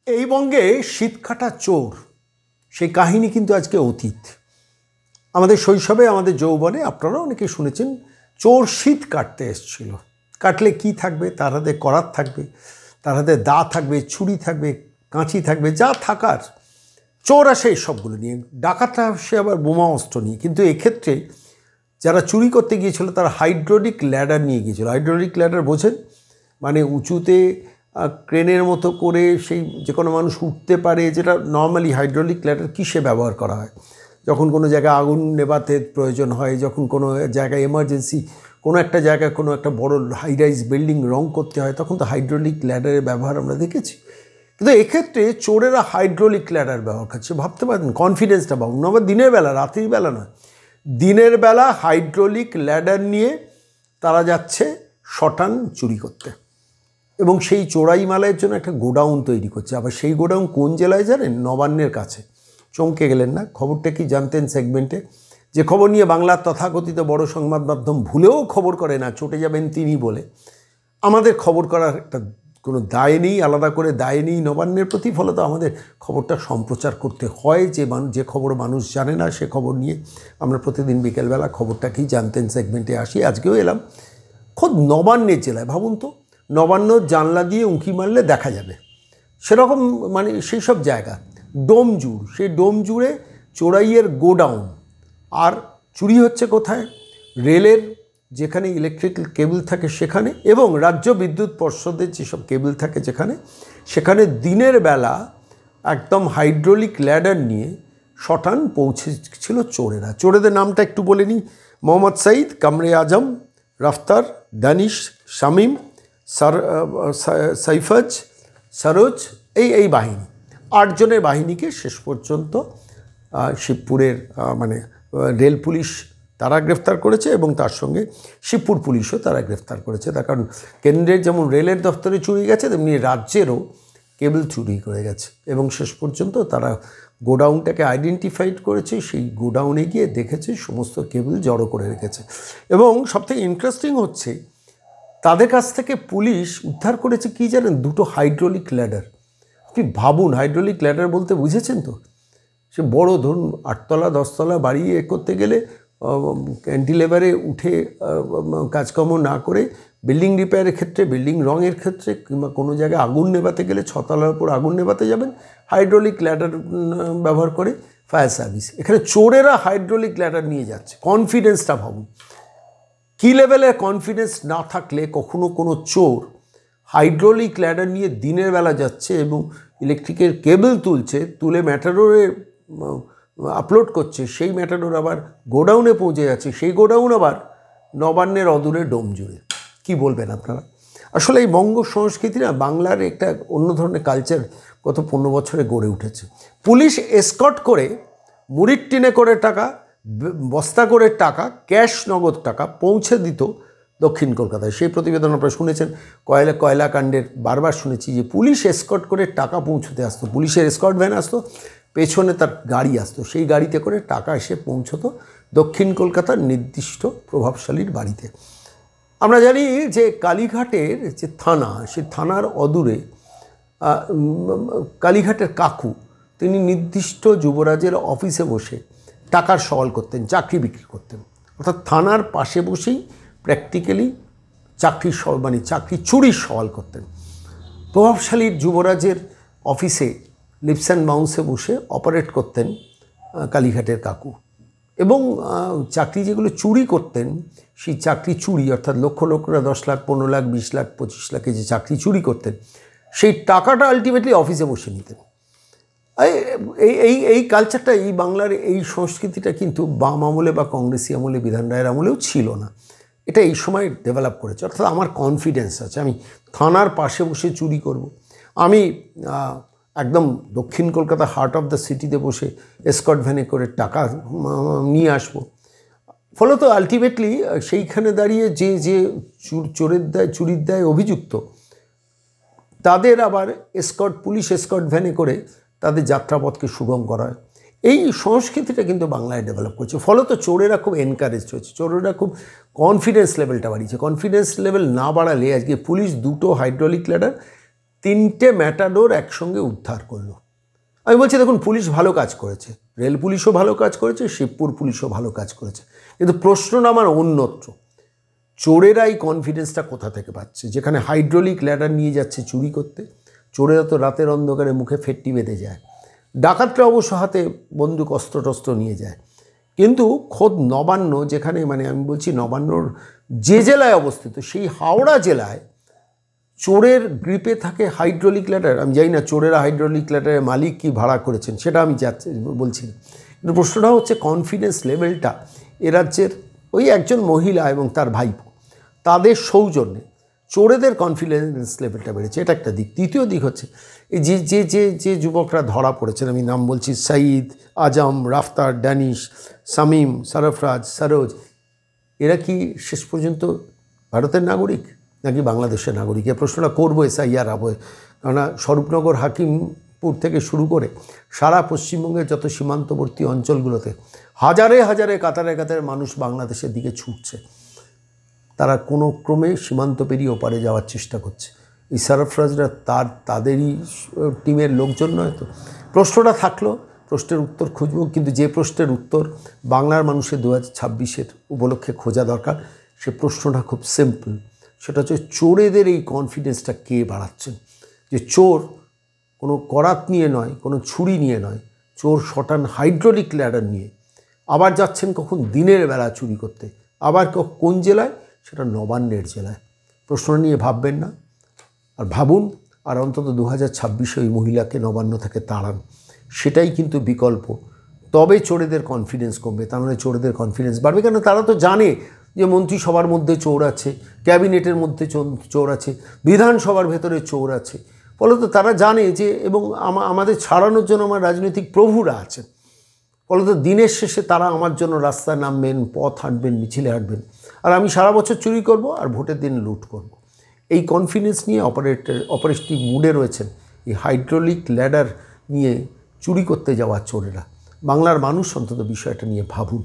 এই বঙ্গে শীতকাটা চোর সেই কাহিনী কিন্তু আজকে অতীত। আমাদের শৈশবে, আমাদের যৌবনে আপনারা অনেকে শুনেছেন চোর শীত কাটতে এসেছিল। কাটলে কি থাকবে? তার হাতে করাত থাকবে, তার হাতে দা থাকবে, ছুরি থাকবে, কাঁচি থাকবে, যা থাকার। চোর আসে এই সবগুলো নিয়ে, ডাকাতরা আসে আবার বোমা অস্ত্র নিয়ে। কিন্তু এক্ষেত্রে যারা চুরি করতে গিয়েছিল তারা হাইড্রোলিক ল্যাডার নিয়ে গিয়েছিল। হাইড্রোলিক ল্যাডার বোঝেন? মানে উঁচুতে ক্রেনের মতো করে সেই যে কোনো মানুষ উঠতে পারে, যেটা নর্মালি হাইড্রোলিক ল্যাডার কিসে ব্যবহার করা হয়? যখন কোনো জায়গায় আগুন নেভাতে প্রয়োজন হয়, যখন কোনো জায়গায় এমার্জেন্সি কোনো একটা জায়গায় কোনো একটা বড় হাইরাইজ বিল্ডিং রং করতে হয়, তখন তো হাইড্রোলিক ল্যাডারের ব্যবহার আমরা দেখেছি। কিন্তু এক্ষেত্রে চোরেরা হাইড্রোলিক ল্যাডার ব্যবহার করছে। ভাবতে পারেন কনফিডেন্সটা পাবো না, আবার দিনের বেলা, রাতের বেলা নয়, দিনের বেলা হাইড্রোলিক ল্যাডার নিয়ে তারা যাচ্ছে শটান চুরি করতে, এবং সেই চোরাই মালের জন্য একটা গোডাউন তৈরি করছে। আবার সেই গোডাউন কোন জেলায় জানেন? নবান্নের কাছে। চমকে গেলেন না? খবরটা কি জানতেন সেগমেন্টে? যে খবর নিয়ে বাংলার তথাকথিত বড় সংবাদ মাধ্যম ভুলেও খবর করে না, চটে যাবেন তিনি বলে। আমাদের খবর করার একটা কোনো দায় নেই, আলাদা করে দায় নেই নবান্নের প্রতি। ফলত আমাদের খবরটা সম্প্রচার করতে হয়। যে খবর মানুষ জানে না সে খবর নিয়ে আমরা প্রতিদিন বিকেলবেলা খবরটা কি জানতেন সেগমেন্টে আসি। আজকেও এলাম খোদ নবান্নের জেলায়। ভাবুন তো, নবান্ন জানলা দিয়ে উঁকি মারলে দেখা যাবে সেরকম, মানে সেই সব জায়গা ডোমজুড়। সেই ডোমজুড়ে চোরাইয়ের গোডাউন। আর চুরি হচ্ছে কোথায়? রেলের যেখানে ইলেকট্রিক্যাল কেবল থাকে সেখানে, এবং রাজ্য বিদ্যুৎ পর্ষদের যেসব কেবল থাকে সেখানে দিনের বেলা একদম হাইড্রোলিক ল্যাডার নিয়ে শটান পৌঁছেছিল চোরেরা। চোরেদের নামটা একটু বলে নিই: মোহাম্মদ সাইদ, কামরে আজম, রাফতার, দানিশ, শামীম, সাইফাজ, সরোজ, এই বাহিনী। 8 জনের বাহিনীকে শেষ পর্যন্ত শিবপুরের মানে রেল পুলিশ তারা গ্রেফতার করেছে, এবং তার সঙ্গে শিবপুর পুলিশও তারা গ্রেফতার করেছে। তার কারণ কেন্দ্রের যেমন রেলের দপ্তরে চুরি গেছে, তেমনি রাজ্যেরও কেবল চুরি করে গেছে। এবং শেষ পর্যন্ত তারা গোডাউনটাকে আইডেন্টিফাইড করেছে, সেই গোডাউনে গিয়ে দেখেছে সমস্ত কেবল জড়ো করে রেখেছে। এবং সবথেকে ইন্টারেস্টিং হচ্ছে, তাদের কাছ থেকে পুলিশ উদ্ধার করেছে কি জানেন? 2টো হাইড্রোলিক ল্যাডার। আপনি ভাবুন, হাইড্রোলিক ল্যাডার বলতে বুঝেছেন তো? সে বড়, ধরুন 8 তলা 10 তলা বাড়ি করতে গেলে ক্যান্টিলেভারে উঠে কাজকর্ম না করে, বিল্ডিং রিপেয়ারের ক্ষেত্রে, বিল্ডিং রঙের ক্ষেত্রে, কিংবা কোনো জায়গায় আগুন নেভাতে গেলে 6 তলার উপর আগুন নেভাতে যাবেন, হাইড্রোলিক ল্যাডার ব্যবহার করে ফায়ার সার্ভিস। এখানে চোরেরা হাইড্রোলিক ল্যাডার নিয়ে যাচ্ছে। কনফিডেন্সটা ভাবুন। কী লেভেলের কনফিডেন্স না থাকলে কখনো কোনো চোর হাইড্রোলিক ল্যাডার নিয়ে দিনের বেলা যাচ্ছে এবং ইলেকট্রিকের কেবল তুলে ম্যাটাডোরে আপলোড করছে, সেই ম্যাটাডোর আবার গোডাউনে পৌঁছে যাচ্ছে, সেই গোডাউন আবার নবান্নের অদূরে ডোমজুড়ে। কি বলবেন আপনারা? আসলে এই বঙ্গ সংস্কৃতি না, বাংলার একটা অন্য ধরনের কালচার গত 15 বছরে গড়ে উঠেছে। পুলিশ এসকর্ট করে মুড়ির টিনে করে টাকা, বস্তা করে টাকা, ক্যাশ নগদ টাকা পৌঁছে দিত দক্ষিণ কলকাতায়। সেই প্রতিবেদন আপনারা শুনেছেন। কয়লা কাণ্ডের বারবার শুনেছি যে পুলিশ এসকর্ট করে টাকা পৌঁছতে আসতো। পুলিশের এসকর্ট ভ্যান আসতো, পেছনে তার গাড়ি আসতো, সেই গাড়িতে করে টাকা এসে পৌঁছতো দক্ষিণ কলকাতার নির্দিষ্ট প্রভাবশালীর বাড়িতে। আমরা জানি যে কালীঘাটের যে থানা, সেই থানার অদূরে কালীঘাটের কাকু, তিনি নির্দিষ্ট যুবরাজের অফিসে বসে টাকার সওয়াল করতেন, চাকরি বিক্রি করতেন। অর্থাৎ থানার পাশে বসেই প্র্যাকটিক্যালি চাকরি চুরির সওয়াল করতেন। প্রভাবশালীর যুবরাজের অফিসে লিপস অ্যান্ড বাউন্সে বসে অপারেট করতেন কালীঘাটের কাকু। এবং চাকরি যেগুলো চুরি করতেন, সেই চাকরি চুরি অর্থাৎ লোকরা 10 লাখ, 15 লাখ, 20 লাখ, 25 লাখে যে চাকরি চুরি করতেন, সেই টাকাটা আলটিমেটলি অফিসে বসে নিতেন। এই কালচারটা, এই বাংলার এই সংস্কৃতিটা কিন্তু বাম আমলে বা কংগ্রেসি আমলে, বিধান রায়ের আমলেও ছিল না। এটা এই সময় ডেভেলপ করেছে। অর্থাৎ আমার কনফিডেন্স আছে, আমি থানার পাশে বসে চুরি করব, আমি একদম দক্ষিণ কলকাতা হার্ট অফ দ্য সিটিতে বসে এসকর্ট ভ্যানে করে টাকা নিয়ে আসবো। ফলত আলটিমেটলি সেইখানে দাঁড়িয়ে যে চুরির দায় অভিযুক্ত, তাদের আবার পুলিশ এসকর্ট ভ্যানে করে তাদের যাত্রাপথকে সুগম করা হয়। এই সংস্কৃতিটা কিন্তু বাংলায় ডেভেলপ করছে। ফলত চোরেরা খুব এনকারেজ হয়েছে, চোরেরা খুব কনফিডেন্স লেভেলটা বাড়িয়েছে। কনফিডেন্স লেভেল না বাড়ালে আজকে পুলিশ 2টো হাইড্রোলিক ল্যাডার 3টে ম্যাটাডোর একসঙ্গে উদ্ধার করলো। আমি বলছি দেখুন, পুলিশ ভালো কাজ করেছে, রেল পুলিশও ভালো কাজ করেছে, শিবপুর পুলিশও ভালো কাজ করেছে, কিন্তু প্রশ্নটা আমার অন্যত্র। চোরেরা এই কনফিডেন্সটা কোথা থেকে পাচ্ছে? যেখানে হাইড্রোলিক ল্যাডার নিয়ে যাচ্ছে চুরি করতে, চোরেরা তো রাতের অন্ধকারে মুখে ফেট্টি বেঁধে যায়, ডাকাতরা অবশ্য হাতে বন্দুক অস্ত্র নিয়ে যায়। কিন্তু খোদ নবান্ন, যেখানে মানে আমি বলছি নবান্নর যে জেলায় অবস্থিত, সেই হাওড়া জেলায় চোরের গ্রিপে থাকে হাইড্রোলিক ল্যাডার। আমি জানি না চোরেরা হাইড্রোলিক ল্যাডারের মালিক কি ভাড়া করেছেন, সেটা আমি বলছি না, কিন্তু প্রশ্নটা হচ্ছে কনফিডেন্স লেভেলটা এ রাজ্যের ওই একজন মহিলা এবং তার ভাইপো, তাদের সৌজন্যে চোরেদের কনফিডেন্স লেভেলটা বেড়েছে। এটা একটা দিক। দ্বিতীয় দিক হচ্ছে এই যে যে যে যে যুবকরা ধরা পড়েছেন, আমি নাম বলছি, সাঈদ, আজম, রাফতার, ড্যানিশ, শামীম, সরফরাজ, সরোজ, এরা কি শেষ পর্যন্ত ভারতের নাগরিক নাকি বাংলাদেশের নাগরিক? এই প্রশ্নটা করবো এসআইআর আবহে। কেননা স্বরূপনগর, হাকিমপুর থেকে শুরু করে সারা পশ্চিমবঙ্গের যত সীমান্তবর্তী অঞ্চলগুলোতে হাজারে হাজারে কাতারে কাতারে মানুষ বাংলাদেশের দিকে ছুটছে। তারা কোনো ক্রমে সীমান্ত পেরিয়ে ওপারে যাওয়ার চেষ্টা করছে। এই সরফরাজরা তাদেরই টিমের লোকজন নয় তো? প্রশ্নটা থাকলো, প্রশ্নের উত্তর খুঁজব, কিন্তু যে প্রশ্নের উত্তর বাংলার মানুষের 2026-এর উপলক্ষে খোঁজা দরকার, সে প্রশ্নটা খুব সিম্পল। সেটা হচ্ছে চোরেদের এই কনফিডেন্সটা কে বাড়াচ্ছেন? যে চোর কোনো করাত নিয়ে নয়, কোনো ছুরি নিয়ে নয়, চোর শটান হাইড্রোলিক ল্যাডার নিয়ে আবার যাচ্ছেন কখন দিনের বেলা চুরি করতে, আবার কোন জেলায়? সেটা নবান্নের জেলায়। প্রশ্ন নিয়ে ভাববেন না, আর ভাবুন, আর অন্তত 2026-এ ওই মহিলাকে নবান্ন থেকে তাড়ান। সেটাই কিন্তু বিকল্প। তবে চোরেদের কনফিডেন্স কমবে, তা নাহলে চোরেদের কনফিডেন্স বাড়বে। কেন? তারা তো জানে যে মন্ত্রিসভার মধ্যে চোর আছে, ক্যাবিনেটের মধ্যে চোর আছে, বিধানসভার ভেতরে চোর আছে। ফলত তারা জানে যে, এবং আমাদের ছাড়ানোর জন্য আমার রাজনৈতিক প্রভুরা আছেন। ফলত দিনের শেষে তারা আমার জন্য রাস্তায় নামবেন, পথ হাঁটবেন, মিছিলে হাঁটবেন, আর আমি সারা বছর চুরি করব আর ভোটের দিন লুট করব। এই কনফিডেন্স নিয়ে অপারেটিভ মুডে রয়েছেন এই হাইড্রোলিক ল্যাডার নিয়ে চুরি করতে যাওয়া চোরেরা। বাংলার মানুষ অন্তত বিষয়টা নিয়ে ভাবুন।